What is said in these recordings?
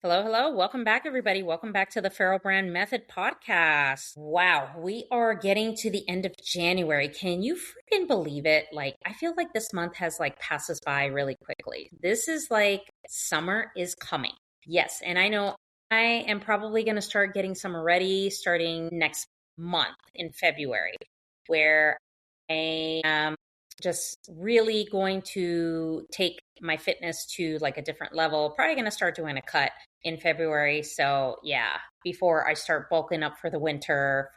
Hello, hello. Welcome back, everybody. Welcome back to the Feral Brand Method podcast. Wow, we are getting to the end of January. Can you freaking believe it? I feel like this month has passes by really quickly. This is summer is coming. Yes, and I know I am probably going to start getting summer ready starting next month in February, where I am just really going to take my fitness to a different level. Probably going to start doing a cut in February. So yeah, before I start bulking up for the winter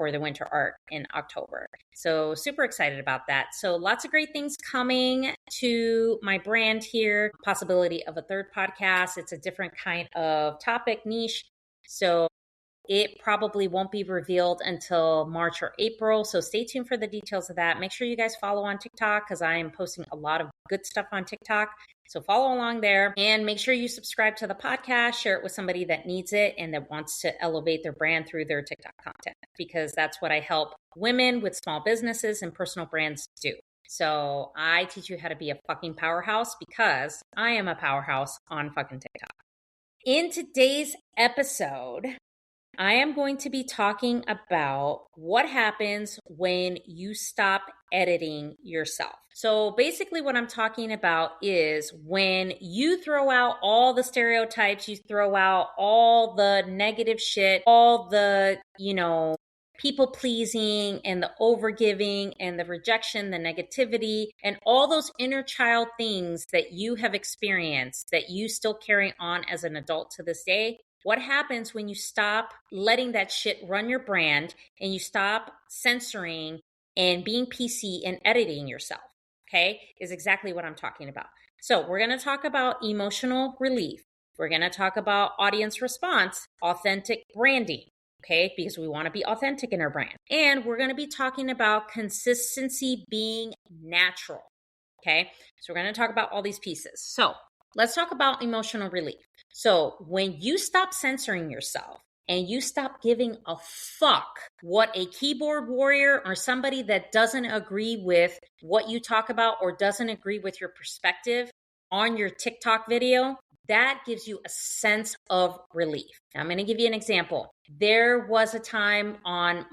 art in October. So super excited about that. So lots of great things coming to my brand here. Possibility of a third podcast. It's a different kind of topic niche. So it probably won't be revealed until March or April. So stay tuned for the details of that. Make sure you guys follow on TikTok because I am posting a lot of good stuff on TikTok. So follow along there and make sure you subscribe to the podcast, share it with somebody that needs it and that wants to elevate their brand through their TikTok content, because that's what I help women with small businesses and personal brands do. So I teach you how to be a fucking powerhouse because I am a powerhouse on fucking TikTok. In today's episode, I am going to be talking about what happens when you stop editing yourself. So basically what I'm talking about is when you throw out all the stereotypes, you throw out all the negative shit, all the, people pleasing and the overgiving and the rejection, the negativity, and all those inner child things that you have experienced that you still carry on as an adult to this day. What happens when you stop letting that shit run your brand and you stop censoring and being PC and editing yourself, okay, is exactly what I'm talking about. So we're going to talk about emotional relief. We're going to talk about audience response, authentic branding, okay, because we want to be authentic in our brand. And we're going to be talking about consistency being natural, okay? So we're going to talk about all these pieces. So let's talk about emotional relief. So when you stop censoring yourself and you stop giving a fuck what a keyboard warrior or somebody that doesn't agree with what you talk about or doesn't agree with your perspective on your TikTok video, that gives you a sense of relief. Now, I'm going to give you an example. There was a time on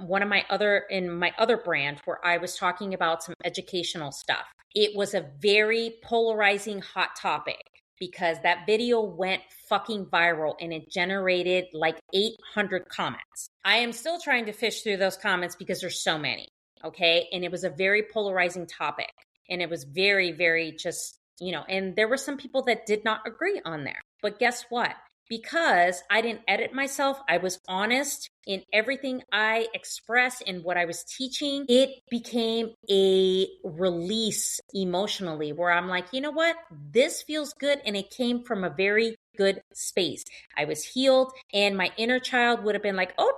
in my other brand where I was talking about some educational stuff. It was a very polarizing hot topic because that video went fucking viral and it generated 800 comments. I am still trying to fish through those comments because there's so many, okay? And it was a very polarizing topic. And it was very, very just, and there were some people that did not agree on there. But guess what? Because I didn't edit myself, I was honest in everything I expressed and what I was teaching. It became a release emotionally where I'm like, you know what? This feels good. And it came from a very good space. I was healed and my inner child would have been like, oh,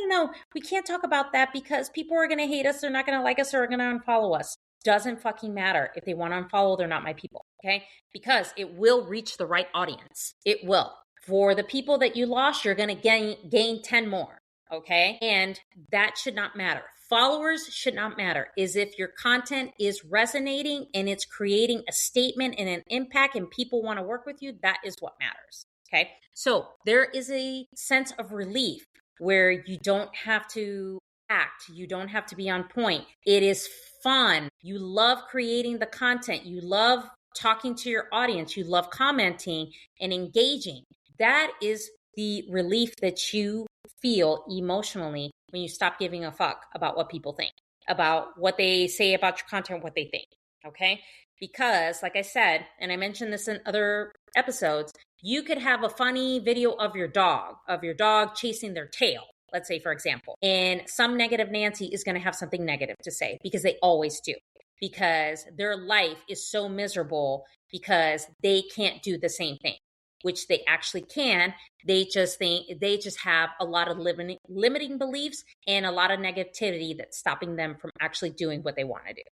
no. We can't talk about that because people are going to hate us. They're not going to like us or are going to unfollow us. Doesn't fucking matter. If they want to unfollow, they're not my people. Okay? Because it will reach the right audience. It will. For the people that you lost, you're going to gain 10 more. Okay? And that should not matter. Followers should not matter. Is if your content is resonating and it's creating a statement and an impact and people want to work with you, that is what matters. Okay? So there is a sense of relief where you don't have to act. You don't have to be on point. It is fun. You love creating the content. You love talking to your audience. You love commenting and engaging. That is the relief that you feel emotionally when you stop giving a fuck about what people think, about what they say about your content, what they think. Okay? Because like I said, and I mentioned this in other episodes, you could have a funny video of your dog chasing their tail. Let's say, for example, and some negative Nancy is going to have something negative to say because they always do, because their life is so miserable because they can't do the same thing, which they actually can. They just have a lot of limiting beliefs and a lot of negativity that's stopping them from actually doing what they want to do.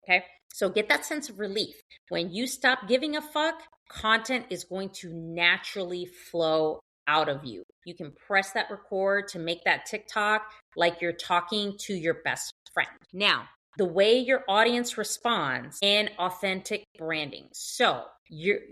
Okay. So get that sense of relief. When you stop giving a fuck, content is going to naturally flow out of you. You can press that record to make that TikTok like you're talking to your best friend. Now, the way your audience responds and authentic branding. So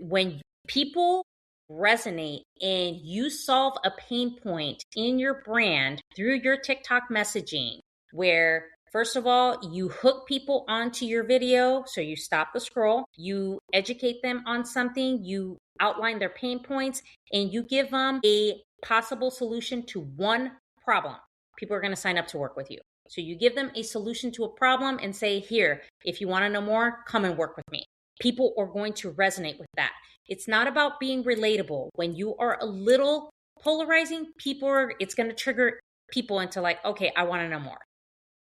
when people resonate and you solve a pain point in your brand through your TikTok messaging, where first of all, you hook people onto your video, so you stop the scroll, you educate them on something, you outline their pain points, and you give them a possible solution to one problem. People are going to sign up to work with you. So you give them a solution to a problem and say, here, if you want to know more, come and work with me. People are going to resonate with that. It's not about being relatable. When you are a little polarizing, it's going to trigger people into like, okay, I want to know more.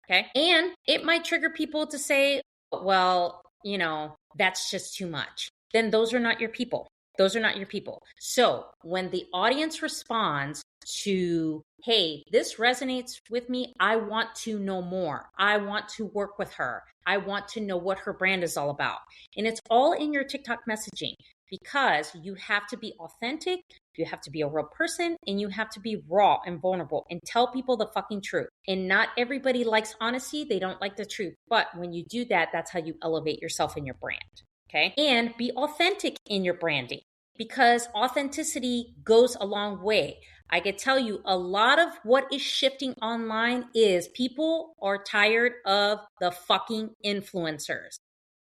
Okay. And it might trigger people to say, well, that's just too much. Then those are not your people. Those are not your people. So when the audience responds to, hey, this resonates with me, I want to know more. I want to work with her. I want to know what her brand is all about. And it's all in your TikTok messaging, because you have to be authentic, you have to be a real person, and you have to be raw and vulnerable and tell people the fucking truth. And not everybody likes honesty. They don't like the truth. But when you do that, that's how you elevate yourself in your brand. Okay. And be authentic in your branding, because authenticity goes a long way. I could tell you a lot of what is shifting online is people are tired of the fucking influencers.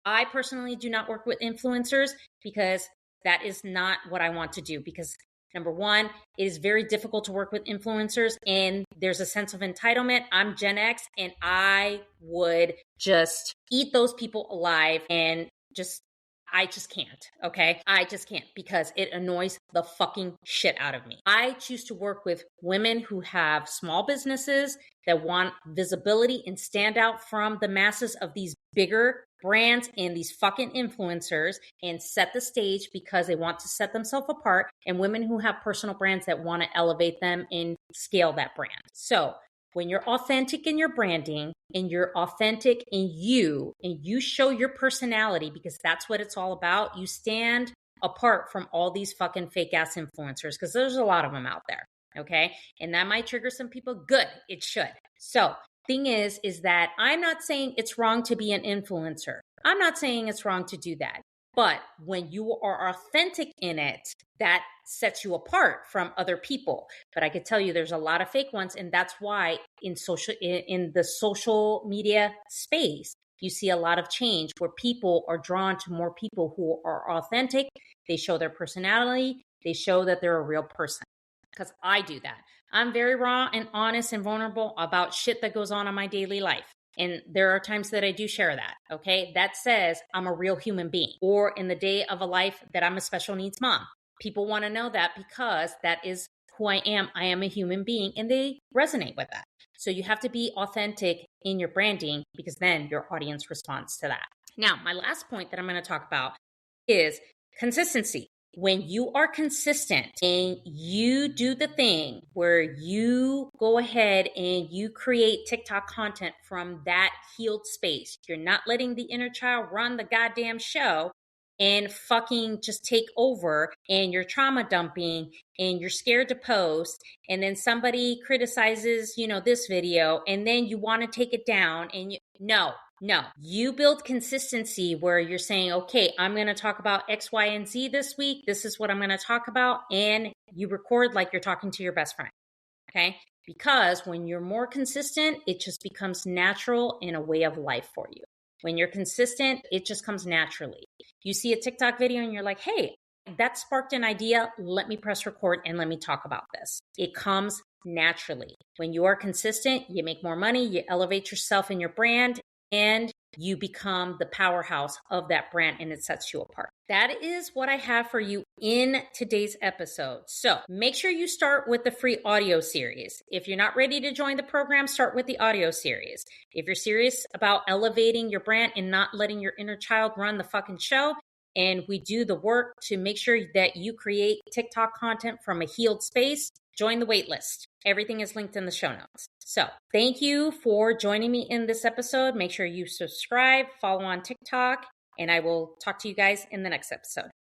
I personally do not work with influencers because that is not what I want to do. Because number one, it is very difficult to work with influencers and there's a sense of entitlement. I'm Gen X and I would just eat those people alive and I just can't, okay? I just can't, because it annoys the fucking shit out of me. I choose to work with women who have small businesses that want visibility and stand out from the masses of these bigger brands and these fucking influencers and set the stage because they want to set themselves apart, and women who have personal brands that want to elevate them and scale that brand. So when you're authentic in your branding and you're authentic in you and you show your personality, because that's what it's all about, you stand apart from all these fucking fake ass influencers, because there's a lot of them out there. Okay. And that might trigger some people. Good. It should. So thing is that I'm not saying it's wrong to be an influencer. I'm not saying it's wrong to do that. But when you are authentic in it, that sets you apart from other people. But I could tell you there's a lot of fake ones. And that's why in the social media space, you see a lot of change where people are drawn to more people who are authentic. They show their personality. They show that they're a real person. Because I do that. I'm very raw and honest and vulnerable about shit that goes on in my daily life. And there are times that I do share that, okay? That says I'm a real human being. Or in the day of a life that I'm a special needs mom. People want to know that because that is who I am. I am a human being, and they resonate with that. So you have to be authentic in your branding, because then your audience responds to that. Now, my last point that I'm going to talk about is consistency. When you are consistent and you do the thing where you go ahead and you create TikTok content from that healed space, you're not letting the inner child run the goddamn show and fucking just take over, and you're trauma dumping and you're scared to post, and then somebody criticizes, this video, and then you want to take it down, and no, you build consistency where you're saying, okay, I'm going to talk about X, Y, and Z this week. This is what I'm going to talk about. And you record like you're talking to your best friend. Okay. Because when you're more consistent, it just becomes natural and a way of life for you. When you're consistent, it just comes naturally. You see a TikTok video and you're like, hey, that sparked an idea. Let me press record and let me talk about this. It comes naturally. When you are consistent, you make more money, you elevate yourself in your brand, and you become the powerhouse of that brand, and it sets you apart. That is what I have for you in today's episode. So make sure you start with the free audio series. If you're not ready to join the program, start with the audio series. If you're serious about elevating your brand and not letting your inner child run the fucking show, and we do the work to make sure that you create TikTok content from a healed space, join the waitlist. Everything is linked in the show notes. So thank you for joining me in this episode. Make sure you subscribe, follow on TikTok, and I will talk to you guys in the next episode.